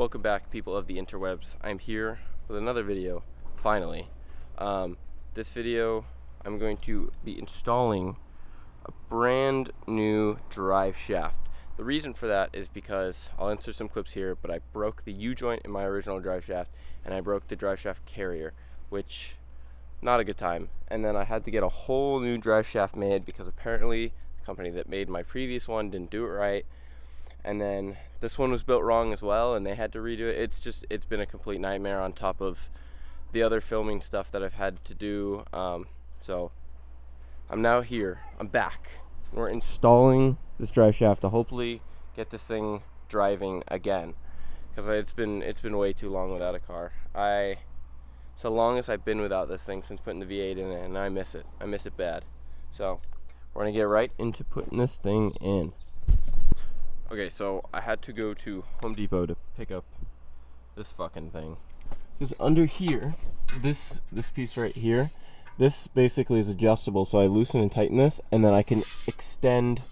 Welcome back, people of the interwebs. I'm here with another video, finally. This video, I'm going to be installing a brand new drive shaft. The reason for that is because, I'll insert some clips here, but I broke the U-joint in my original drive shaft, and I broke the drive shaft carrier, which, not a good time. And then I had to get a whole new drive shaft made because apparently the company that made my previous one didn't do it right. And then this one was built wrong as well, and they had to redo it. It's been a complete nightmare on top of the other filming stuff that I've had to do. So I'm now here. I'm back. We're installing this drive shaft to hopefully get this thing driving again, because it's been way too long without a car. So long as I've been without this thing since putting the V8 in it, and I miss it. I miss it bad. So we're gonna get right into putting this thing in. Okay, so I had to go to Home Depot to pick up this fucking thing. Because under here, this piece right here, this basically is adjustable. So I loosen and tighten this, and then I can extend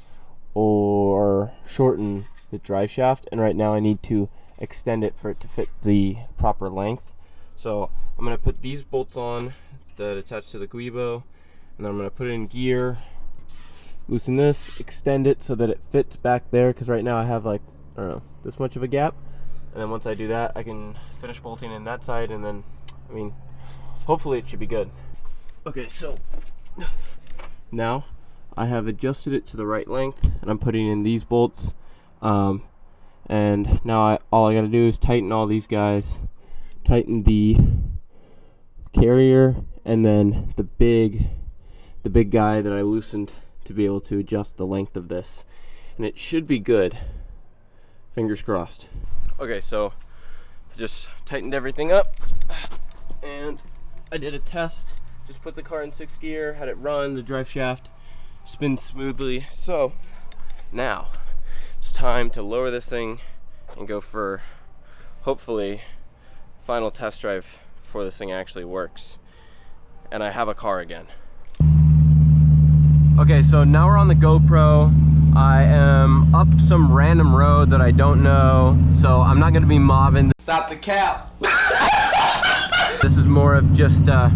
or shorten the drive shaft. And right now I need to extend it for it to fit the proper length. So I'm gonna put these bolts on that attach to the guibo, and then I'm gonna put it in gear. Loosen this, extend it so that it fits back there, because right now I have like, I don't know, this much of a gap. And then once I do that, I can finish bolting in that side, and then, I mean, hopefully it should be good. Okay, so now I have adjusted it to the right length, and I'm putting in these bolts. And now all I gotta do is tighten all these guys, tighten the carrier, and then the big guy that I loosened to be able to adjust the length of this, and it should be good. Fingers crossed. Okay, so I just tightened everything up, and I did a test. Just put the car in 6th gear, had it run, the drive shaft spins smoothly. So now it's time to lower this thing and go for, hopefully, final test drive before this thing actually works and I have a car again. Okay, so now we're on the GoPro. I am up some random road that I don't know, so I'm not gonna be mobbing. Stop the cap! This is more of just a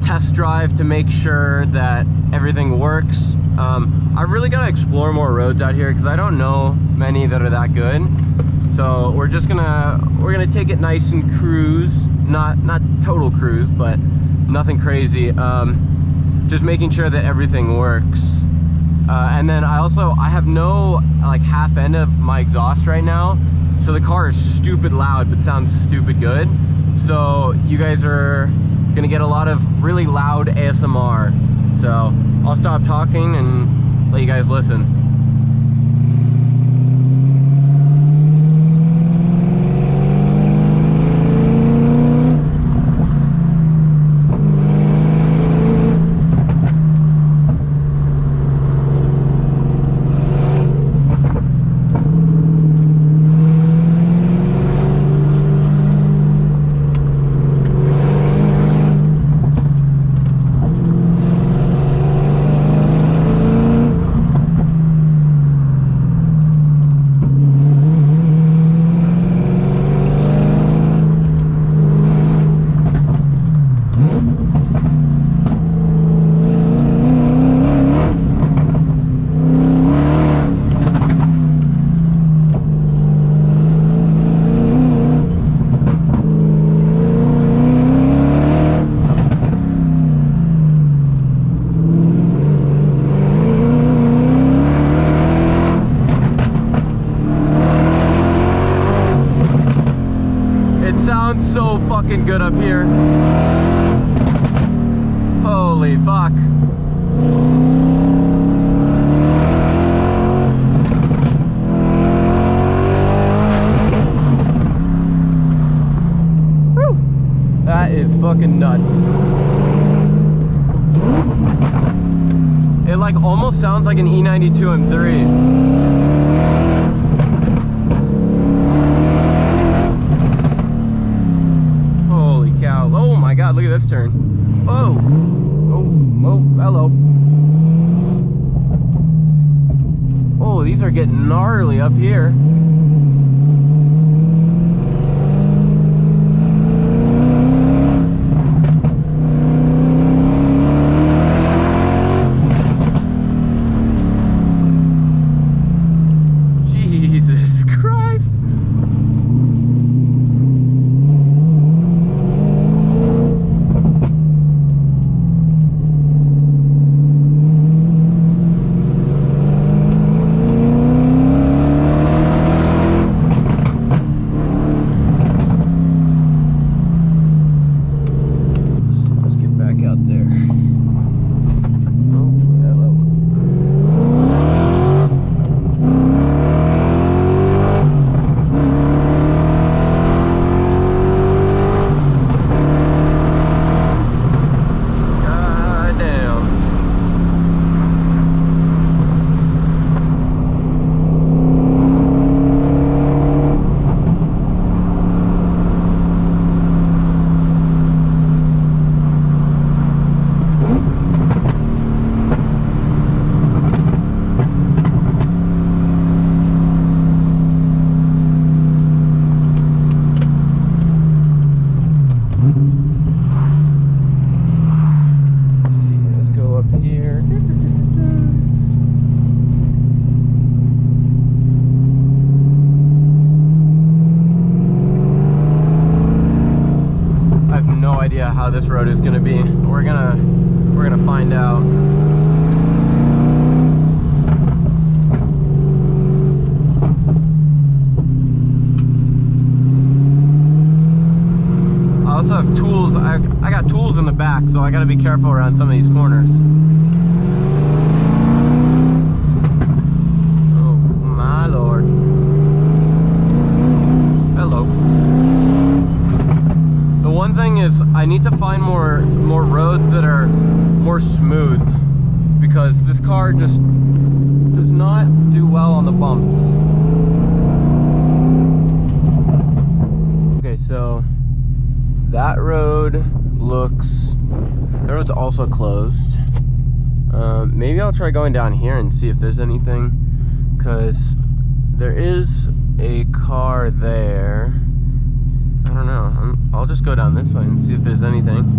test drive to make sure that everything works. I really gotta explore more roads out here because I don't know many that are that good. So we're gonna take it nice and cruise, not total cruise, but nothing crazy. Just making sure that everything works. And then I have no like half end of my exhaust right now, so the car is stupid loud but sounds stupid good. So you guys are gonna get a lot of really loud ASMR. So I'll stop talking and let you guys listen. So fucking good up here. Holy fuck. Whew. That is fucking nuts. It like almost sounds like an E92 M3. Oh my god, look at this turn. Oh, hello. Oh, these are getting gnarly up here. road is gonna be. We're gonna find out. I also have tools. I got tools in the back, so I gotta be careful around some of these corners. Oh my lord. Hello. The one thing is I need to find more roads that are more smooth, because this car just does not do well on the bumps. Okay, so that road's also closed. Maybe I'll try going down here and see if there's anything, because there is a car there. I don't know. I'll just go down this way and see if there's anything.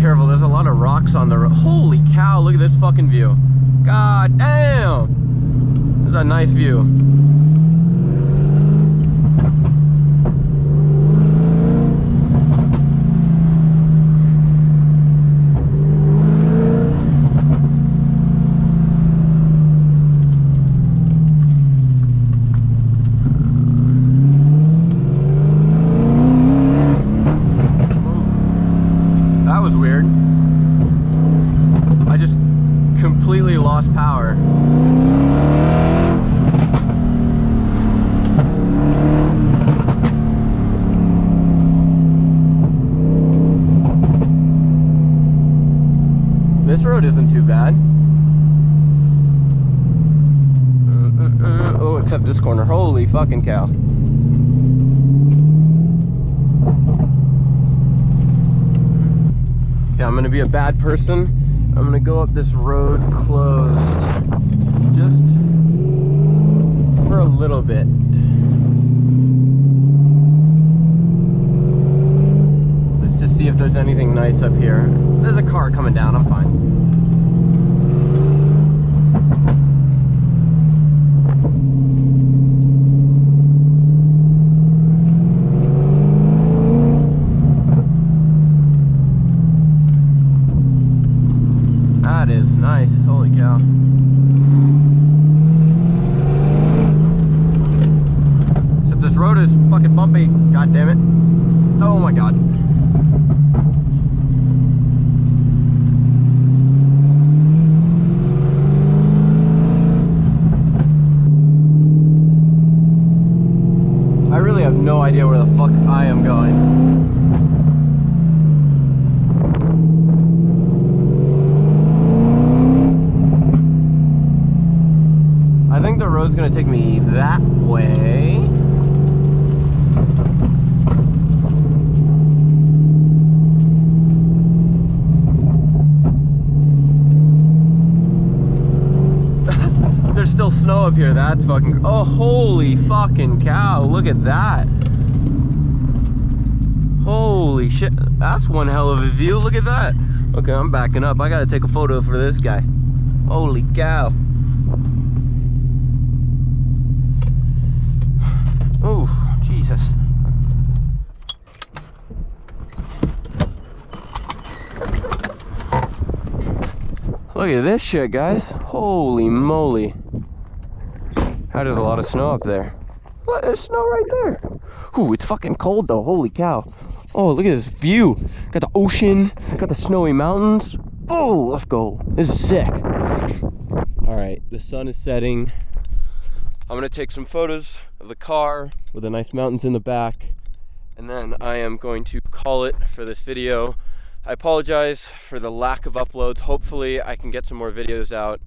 Careful, there's a lot of rocks on the road. Holy cow, look at this fucking view. God damn! This is a nice view. Completely lost power. This road isn't too bad. Oh, except this corner. Holy fucking cow. Okay, I'm gonna be a bad person. I'm gonna go up this road closed just for a little bit. Just to see if there's anything nice up here. There's a car coming down, I'm fine. That is nice, holy cow. Except this road is fucking bumpy, god damn it. Oh my god. I really have no idea where the fuck I am going. I think the road's gonna take me that way. There's still snow up here. That's fucking... Oh, holy fucking cow. Look at that. Holy shit. That's one hell of a view. Look at that. Okay, I'm backing up. I gotta take a photo for this guy. Holy cow. Oh, Jesus. Look at this shit, guys. Holy moly. There's a lot of snow up there. Look, there's snow right there. Ooh, it's fucking cold though. Holy cow. Oh, look at this view. Got the ocean, got the snowy mountains. Oh, let's go. This is sick. All right, the sun is setting. I'm gonna take some photos of the car with the nice mountains in the back, and then I am going to call it for this video. I apologize for the lack of uploads. Hopefully I can get some more videos out.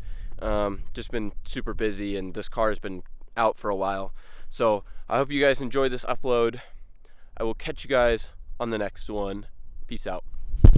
Just been super busy and this car has been out for a while. So I hope you guys enjoyed this upload. I will catch you guys on the next one. Peace out.